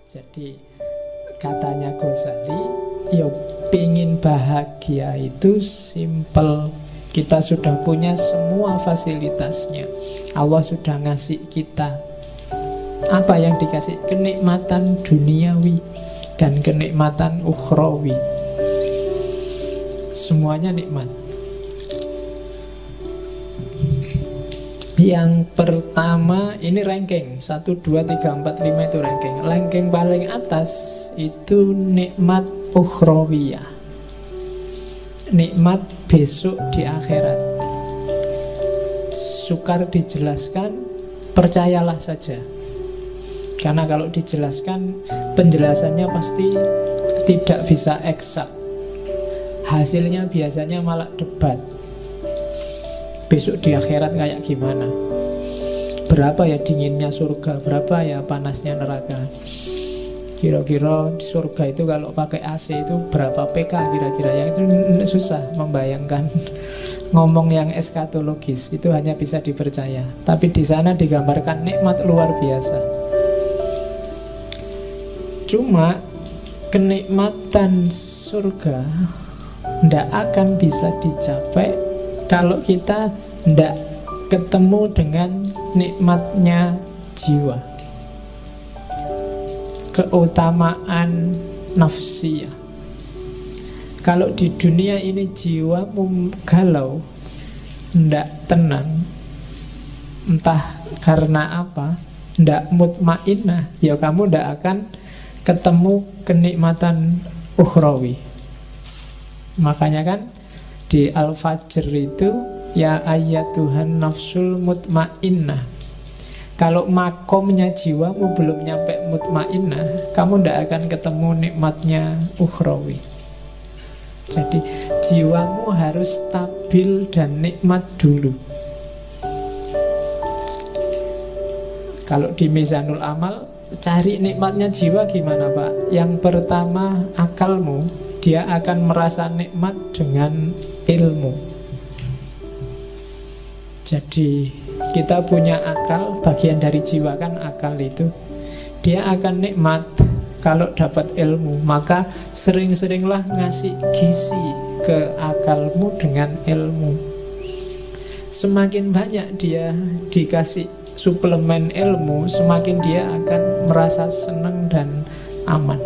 Jadi katanya Ghazali, yo pingin bahagia itu simple. Kita sudah punya semua fasilitasnya. Allah sudah ngasih kita. Apa yang dikasih? Kenikmatan duniawi dan kenikmatan ukhrawi. Semuanya nikmat. Yang pertama, ini ranking 1, 2, 3, 4, 5 itu ranking. Ranking paling atas itu nikmat ukhrawiyah, nikmat besok di akhirat. Sukar dijelaskan, percayalah saja. Karena kalau dijelaskan, penjelasannya pasti tidak bisa eksak. Hasilnya biasanya malah debat. Besok di akhirat kayak gimana? Berapa ya dinginnya surga? Berapa ya panasnya neraka? Kira-kira di surga itu kalau pakai AC itu berapa PK kira-kira? Yang itu susah membayangkan. Ngomong yang eskatologis itu hanya bisa dipercaya. Tapi di sana digambarkan nikmat luar biasa. Cuma kenikmatan surga tidak akan bisa dicapai kalau kita tidak ketemu dengan nikmatnya jiwa, keutamaan nafsiyah. Kalau di dunia ini jiwamu galau, tidak tenang, entah karena apa, tidak mutmainnah, ya kamu tidak akan ketemu kenikmatan ukhrawi. Makanya kan di Al-Fajr itu, ya ayyatuhan nafsul mutmainnah. Kalau makomnya jiwamu belum nyampe mutmainnah, kamu tidak akan ketemu nikmatnya ukhrawi. Jadi jiwamu harus stabil dan nikmat dulu. Kalau di Mizanul Amal, cari nikmatnya jiwa gimana Pak? Yang pertama, akalmu. Dia akan merasa nikmat dengan ilmu. Jadi kita punya akal, bagian dari jiwa kan akal itu. Dia akan nikmat kalau dapat ilmu. Maka sering-seringlah ngasih gizi ke akalmu dengan ilmu. Semakin banyak dia dikasih suplemen ilmu, semakin dia akan merasa senang dan aman.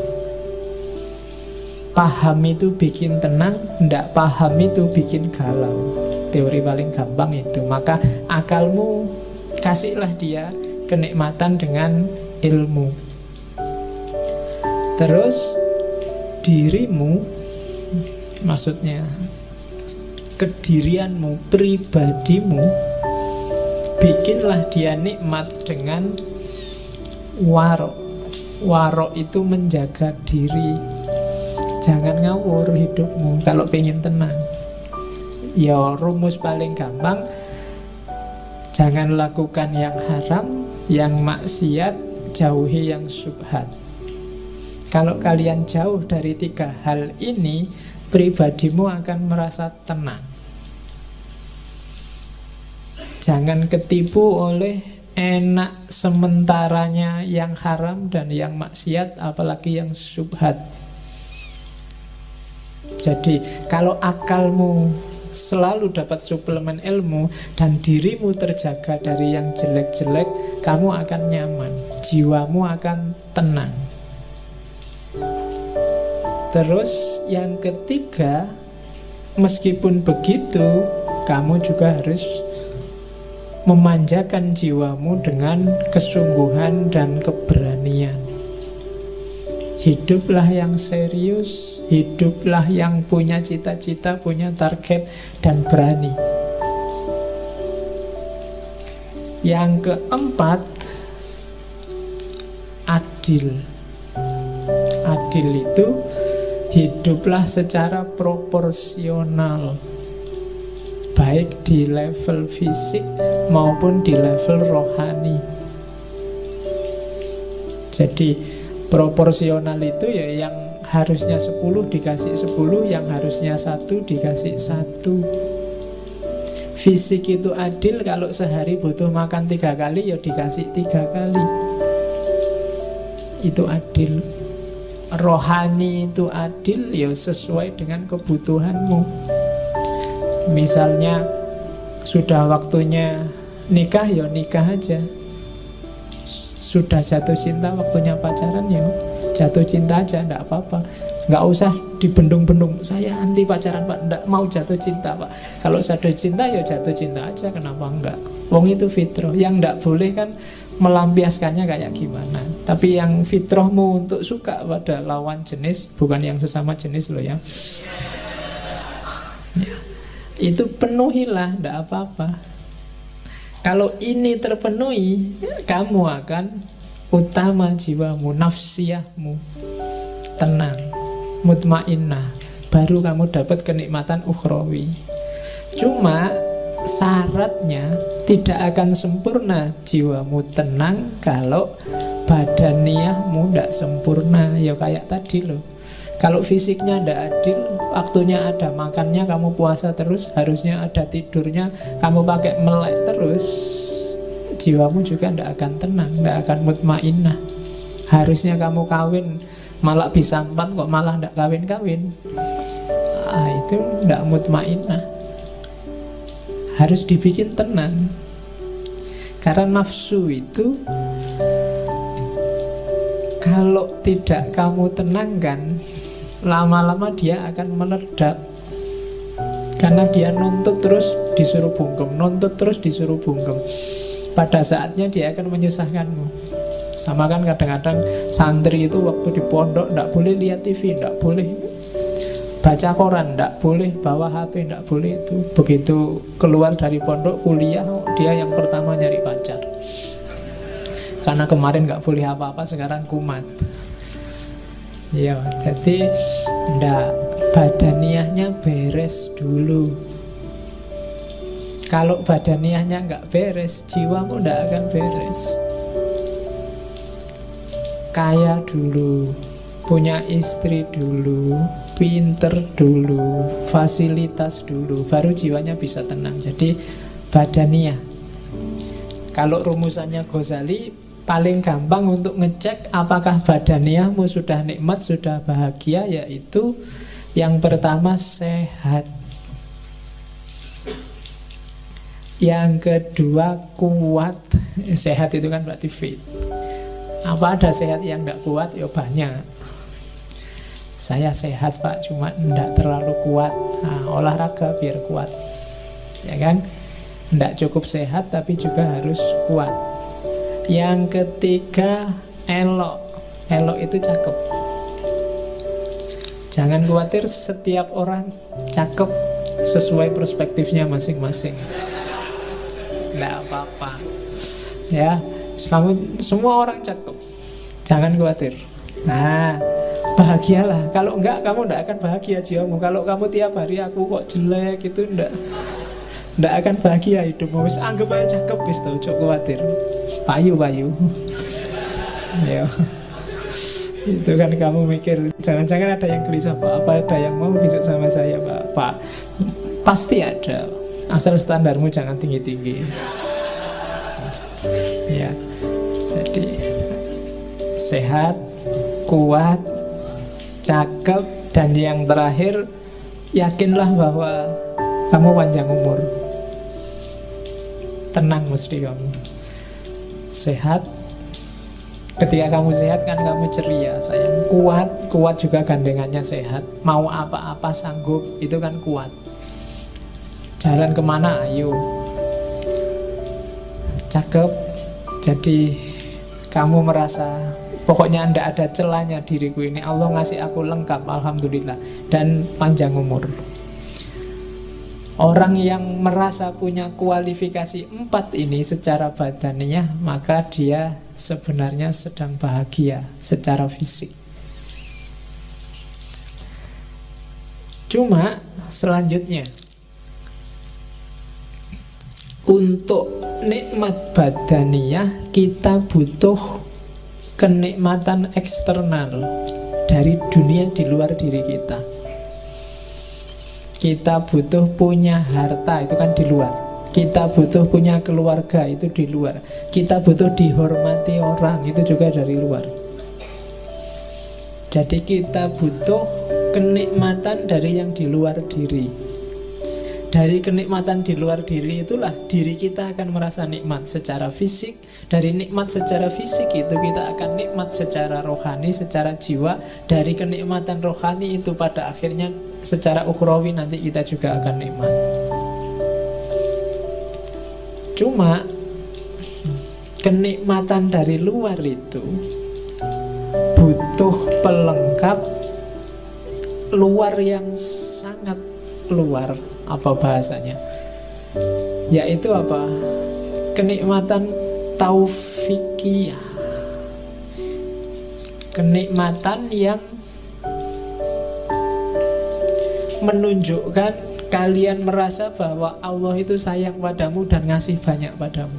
Paham itu bikin tenang, tidak paham itu bikin galau. Teori paling gampang itu. Maka akalmu kasihlah dia kenikmatan dengan ilmu. Terus dirimu, maksudnya kedirianmu, pribadimu, bikinlah dia nikmat dengan warok. Warok itu menjaga diri. Jangan ngawur hidupmu kalau pengen tenang. Ya rumus paling gampang, jangan lakukan yang haram, yang maksiat, jauhi yang syubhat. Kalau kalian jauh dari 3 hal ini, pribadimu akan merasa tenang. Jangan ketipu oleh enak sementaranya yang haram dan yang maksiat, apalagi yang syubhat. Jadi kalau akalmu selalu dapat suplemen ilmu dan dirimu terjaga dari yang jelek-jelek, kamu akan nyaman, jiwamu akan tenang. Terus yang ketiga, meskipun begitu, kamu juga harus memanjakan jiwamu dengan kesungguhan dan keberanian. Hiduplah yang serius, hiduplah yang punya cita-cita, punya target, dan berani. Yang keempat, adil. Adil itu hiduplah secara proporsional, baik di level fisik maupun di level rohani. Jadi proporsional itu ya yang harusnya 10 dikasih 10, yang harusnya 1 dikasih 1. Fisik itu adil, kalau sehari butuh makan 3 kali ya dikasih 3 kali. itu adil. Rohani itu adil, ya sesuai dengan kebutuhanmu. Misalnya sudah waktunya nikah, ya nikah aja. Sudah jatuh cinta, waktunya pacaran, ya jatuh cinta aja, enggak apa-apa. Nggak usah dibendung-bendung, saya anti pacaran Pak, nggak mau jatuh cinta Pak. Kalau jatuh cinta ya jatuh cinta aja, kenapa enggak? Wong itu fitrah. Yang nggak boleh kan melampiaskannya kayak gimana. Tapi yang fitrahmu untuk suka pada lawan jenis, bukan yang sesama jenis loh ya, itu penuhilah, nggak apa-apa. Kalau ini terpenuhi, kamu akan utama jiwamu, nafsiyahmu tenang, mutmainnah, baru kamu dapat kenikmatan ukhrawi. Cuma syaratnya tidak akan sempurna jiwamu tenang kalau badaniyahmu tidak sempurna. Ya kayak tadi loh, kalau fisiknya tidak adil, waktunya ada makannya kamu puasa terus, harusnya ada tidurnya kamu pakai melek terus, jiwamu juga tidak akan tenang, tidak akan mutmainnah. Harusnya kamu kawin malah bisa 4 kok malah tidak kawin-kawin, itu tidak mutmainnah. Harus dibikin tenang. Karena nafsu itu kalau tidak kamu tenangkan, lama-lama dia akan meledak. Karena dia nuntut terus disuruh bungkem, nuntut terus disuruh bungkem. Pada saatnya dia akan menyusahkanmu. Sama kan kadang-kadang santri itu waktu di pondok tidak boleh lihat TV, tidak boleh baca koran, tidak boleh bawa HP, tidak boleh itu. Begitu keluar dari pondok kuliah, dia yang pertama nyari pacar. Karena kemarin nggak boleh apa-apa, sekarang kumat. Ya, jadi ndak, badaniyahnya beres dulu. Kalau badaniyahnya nggak beres, jiwamu ndak akan beres. Kaya dulu, punya istri dulu, pinter dulu, fasilitas dulu, baru jiwanya bisa tenang. Jadi badaniyah. Kalau rumusannya Ghazali, paling gampang untuk ngecek apakah badaniyahmu sudah nikmat, sudah bahagia, yaitu yang pertama sehat, yang kedua kuat. Sehat itu kan berarti fit. Apa ada sehat yang tidak kuat? Ya banyak. Saya sehat Pak, cuma tidak terlalu kuat. Olahraga biar kuat, ya kan? Tidak cukup sehat tapi juga harus kuat. Yang ketiga elok. Elok itu cakep. Jangan khawatir, setiap orang cakep sesuai perspektifnya masing-masing. Tidak apa-apa, ya. Kamu semua orang cakep, jangan khawatir. Nah, bahagialah. Kalau enggak, kamu enggak akan bahagia jiwamu. Kalau kamu tiap hari aku kok jelek, itu enggak akan bahagia hidupmu. Wis anggap aja cakep, wis tau, cok khawatir. Payu. Ya. Itu kan kamu mikir, jangan-jangan ada yang gelisah Pak, apa ada yang mau besok sama saya Pak? Pasti ada. Asal standarmu jangan tinggi-tinggi. Ya. Jadi sehat, kuat, cakep, dan yang terakhir, yakinlah bahwa kamu panjang umur. Tenang mesti kamu. Sehat. Ketika kamu sehat kan kamu ceria, sayang. Kuat juga gandengannya sehat. Mau apa-apa sanggup, itu kan kuat. Jalan kemana, ayo. Cakep. Jadi kamu merasa pokoknya tidak ada celahnya diriku ini, Allah ngasih aku lengkap, alhamdulillah. Dan panjang umur. Orang yang merasa punya kualifikasi 4 ini secara badaniyah, maka dia sebenarnya sedang bahagia secara fisik. Cuma selanjutnya, untuk nikmat badaniyah kita butuh kenikmatan eksternal dari dunia di luar diri kita. Kita butuh punya harta, itu kan di luar. Kita butuh punya keluarga, itu di luar. Kita butuh dihormati orang, itu juga dari luar. Jadi kita butuh kenikmatan dari yang di luar diri. Dari kenikmatan di luar diri itulah diri kita akan merasa nikmat secara fisik. Dari nikmat secara fisik itu kita akan nikmat secara rohani, secara jiwa. Dari kenikmatan rohani itu pada akhirnya secara ukhrawi nanti kita juga akan nikmat. Cuma kenikmatan dari luar itu butuh pelengkap luar yang sangat luar. Apa bahasanya? Yaitu apa? Kenikmatan taufikiyah. Kenikmatan yang menunjukkan kalian merasa bahwa Allah itu sayang padamu dan ngasih banyak padamu.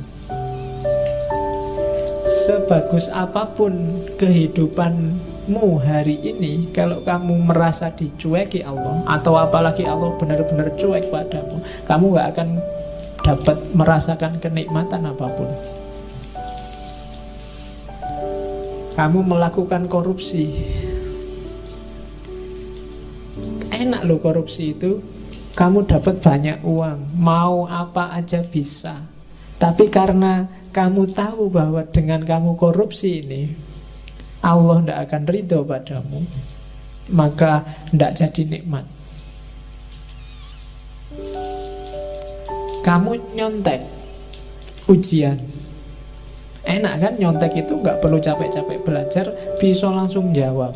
Sebagus apapun kehidupanmu hari ini, kalau kamu merasa dicueki Allah, atau apalagi Allah benar-benar cuek padamu, kamu gak akan dapat merasakan kenikmatan apapun. Kamu melakukan korupsi, enak loh korupsi itu. Kamu dapat banyak uang, mau apa aja bisa. Tapi karena kamu tahu bahwa dengan kamu korupsi ini Allah tidak akan ridho padamu, maka tidak jadi nikmat. Kamu nyontek ujian, enak kan? Nyontek itu nggak perlu capek-capek belajar, bisa langsung jawab.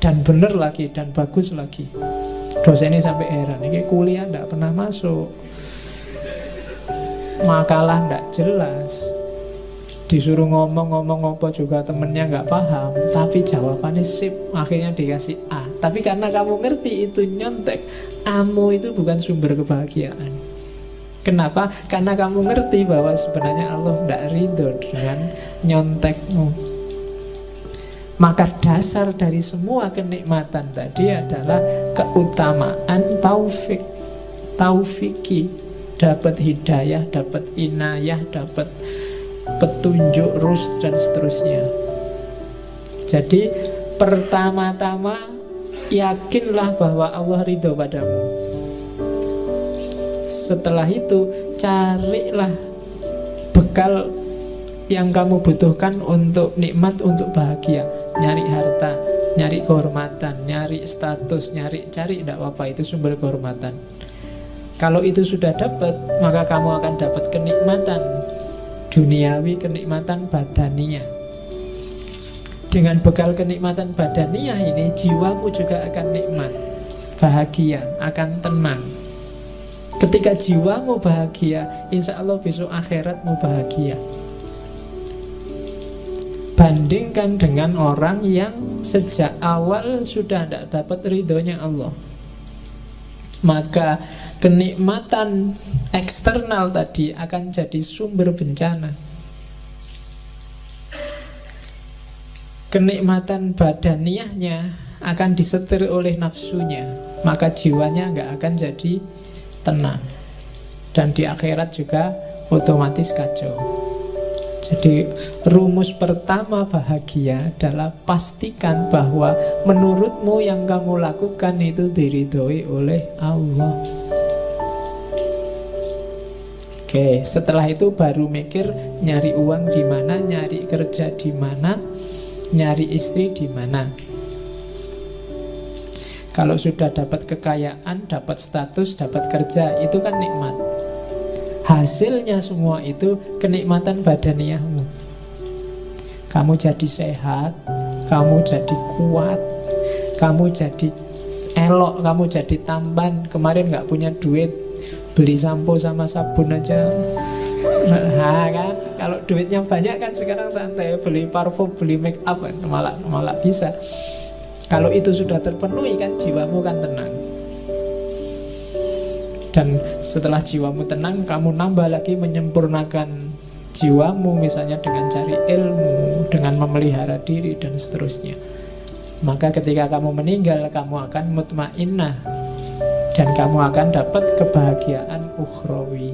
Dan bener lagi, dan bagus lagi. Dosennya sampai heran, ini kuliah tidak pernah masuk, makalah tidak jelas, disuruh ngomong apa juga temennya nggak paham, tapi jawabannya sip, akhirnya dikasih A. Tapi karena kamu ngerti itu nyontek, A-mu itu bukan sumber kebahagiaan. Kenapa? Karena kamu ngerti bahwa sebenarnya Allah tidak ridho dengan nyontekmu. Maka dasar dari semua kenikmatan tadi adalah keutamaan taufiki. Dapat hidayah, dapat inayah, dapat petunjuk, rusd, dan seterusnya. Jadi pertama-tama yakinlah bahwa Allah ridho padamu. Setelah itu carilah bekal yang kamu butuhkan untuk nikmat, untuk bahagia. Nyari harta, nyari kehormatan, nyari status, cari tidak apa-apa, itu sumber kehormatan. Kalau itu sudah dapat, maka kamu akan dapat kenikmatan duniawi, kenikmatan badaniyah. Dengan bekal kenikmatan badaniyah ini, jiwamu juga akan nikmat, bahagia, akan tenang. Ketika jiwamu bahagia, insya Allah besok akhiratmu bahagia. Bandingkan dengan orang yang sejak awal sudah tidak dapat ridhonya Allah, maka kenikmatan eksternal tadi akan jadi sumber bencana. Kenikmatan badaniyahnya akan disetir oleh nafsunya, maka jiwanya nggak akan jadi tenang. Dan di akhirat juga otomatis kacau. Jadi rumus pertama bahagia adalah pastikan bahwa menurutmu yang kamu lakukan itu diridhoi oleh Allah. Oke, setelah itu baru mikir nyari uang di mana, nyari kerja di mana, nyari istri di mana. Kalau sudah dapat kekayaan, dapat status, dapat kerja, itu kan nikmat. Hasilnya semua itu kenikmatan badaniyahmu. Kamu jadi sehat, kamu jadi kuat, kamu jadi elok, kamu jadi tampan. Kemarin gak punya duit, beli sampo sama sabun aja. Nah kan, kalau duitnya banyak kan sekarang santai, beli parfum, beli make up, malah bisa. Kalau itu sudah terpenuhi kan jiwamu kan tenang. Dan setelah jiwamu tenang, kamu nambah lagi menyempurnakan jiwamu, misalnya dengan cari ilmu, dengan memelihara diri, dan seterusnya. Maka ketika kamu meninggal, kamu akan mutmainnah, dan kamu akan dapat kebahagiaan ukhrawi.